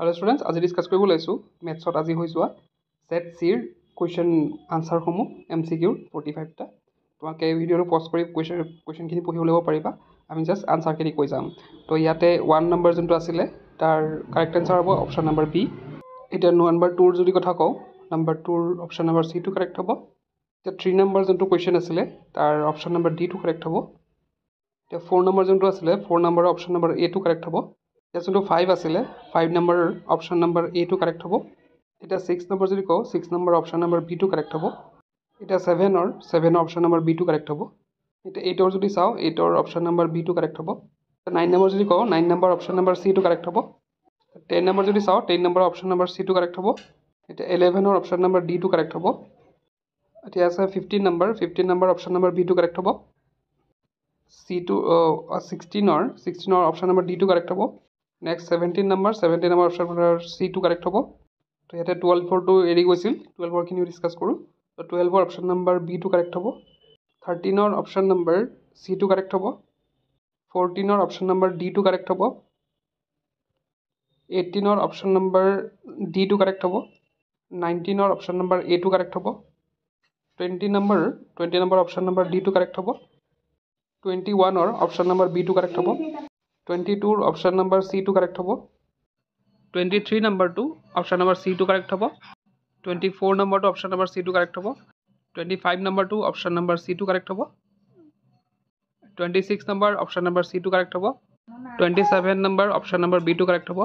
Hello students, আজি discuss কৰিব লৈছো মেথছত আজি হৈ যোৱা সেট সিৰ কোৱেশ্চন আনসাৰ সমূহ MCQ 45 টা তোমাক এই ভিডিওটো পজ কৰি কোৱেশ্চন খিনি পঢ়ি ল'ব পাৰিবা আমি জাস্ট আনসাৰ খিনি কৈ যাম তো ইয়াতে 1 নম্বৰ যোনটো আছিল তাৰ কাৰেক্ট আনসাৰ হ'ব অপচন নম্বৰ বি এটা নম্বৰ 2 ৰ যদি কথা কও নম্বৰ 2 ৰ অপচন নম্বৰ সি টো কাৰেক্ট হ'ব এটা 3 নম্বৰ যোনটো কোৱেশ্চন আছিল তাৰ অপচন নম্বৰ ডি টো কাৰেক্ট হ'ব এটা 4 নম্বৰ যোনটো আছিল 4 নম্বৰৰ অপচন নম্বৰ এ টো কাৰেক্ট হ'ব যোনটো 5 আছিল 5 নম্বৰ অপচন নম্বৰ এ টো কাৰেক্ট হ'ব এটা 6 নম্বৰ যদি কও 6 নম্বৰ অপচন নম্বৰ বি টো কাৰেক্ট হ'ব এটা 7 ৰ অপচন নম্বৰ বি টো কাৰেক্ট হ'ব এটা 8 ৰ যদি চাও 8 ৰ অপচন নম্বৰ বি টো কাৰেক্ট হ'ব 9 নম্বৰ যদি কও 9 নম্বৰ অপচন নম্বৰ সি টো কাৰেক্ট হ'ব 10 নম্বৰ যদি চাও 10 নম্বৰ অপচন নম্বৰ সি টো কাৰেক্ট হ'ব এটা 11 ৰ অপচন নম্বৰ ডি টো কাৰেক্ট হ'ব এতিয়া আছে 15 নম্বৰ অপচন নম্বৰ বি টো কাৰেক্ট হ'ব C2 16 ৰ অপচন নম্বৰ ডি টো কাৰেক্ট হ'ব নেক্সট 17 নম্বৰ অপচন নম্বৰ সি টো কাৰেক্ট হ'ব তো ইয়াতে 12 টো এৰি গৈছিল 12 খিনিও ডিসকাস কৰো তো 12 অপচন নম্বৰ বি টো কাৰেক্ট হ'ব 13 অপচন নম্বৰ সি টো কাৰেক্ট হ'ব 14 অপচন নম্বৰ ডি টো কাৰেক্ট হ'ব 18 অপচন নম্বৰ ডি টো কাৰেক্ট হ'ব 19 অপচন নম্বৰ এ টো কাৰেক্ট হ'ব 20 নম্বৰ অপচন নম্বৰ ডি টো কাৰেক্ট হ'ব 21 অপচন নম্বৰ বি টো কাৰেক্ট হ'ব 22 অপচন নম্বৰ সি টো কাৰেক্ট হ'ব 23 নম্বৰটো অপচন নম্বৰ সি টো কাৰেক্ট হ'ব 24 নম্বৰটো অপচন নম্বৰ সি টো কাৰেক্ট হ'ব 25 নম্বৰটো অপচন নম্বৰ সি টো কাৰেক্ট হ'ব 26 নম্বৰ অপচন নম্বৰ সি টো কাৰেক্ট হ'ব 27 নম্বৰ অপচন নম্বৰ বি টো কাৰেক্ট হ'ব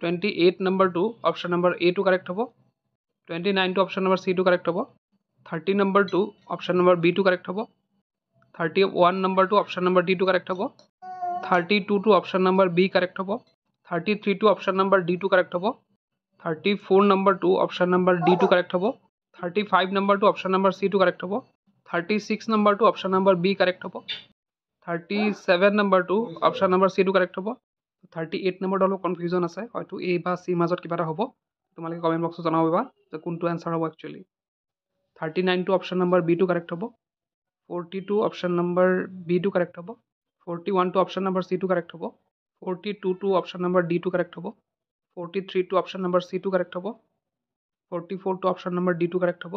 28 নম্বৰটো অপচন নম্বৰ এ টো কাৰেক্ট হ'ব 29 টো অপচন নম্বৰ সি টো কাৰেক্ট হ'ব 30 নম্বৰটো অপচন নম্বৰ বি টো কাৰেক্ট হ'ব 31 নম্বৰটো অপচন নম্বৰ ডি টো কাৰেক্ট হ'ব 32 টো অপচন নম্বৰ বি কাৰেক্ট হ'ব 33 টো অপচন নম্বৰ ডি টো কাৰেক্ট হ'ব 34 নম্বৰটো অপচন নম্বৰ ডি টো কাৰেক্ট হ'ব 35 নম্বৰটো অপচন নম্বৰ সি টো কাৰেক্ট হ'ব 36 নম্বৰটো অপচন নম্বৰ বি কাৰেক্ট হ'ব 37 নম্বৰটো অপচন নম্বৰ সি টো কাৰেক্ট হ'ব 38 নম্বৰটো অলপ কনফিউজন আছে হয়তো এ বা সি মাজত কিবা এটা হ'ব তোমালোকে কমেন্ট বক্সত জনাবা যে কোনটো আনসাৰ হ'ব একচুয়ালি 39 টো অপচন নম্বৰ বি টো কাৰেক্ট হ'ব 42 অপচন নম্বৰ বি টো কাৰেক্ট হ'ব 41 টো অপচন নম্বৰ সি টো কাৰেক্ট হ'ব 42 টো অপচন নম্বৰ ডি টো কাৰেক্ট হ'ব 43 টো অপচন নম্বৰ সি টো কাৰেক্ট হ'ব 44 টো অপচন নম্বৰ ডি টো কাৰেক্ট হ'ব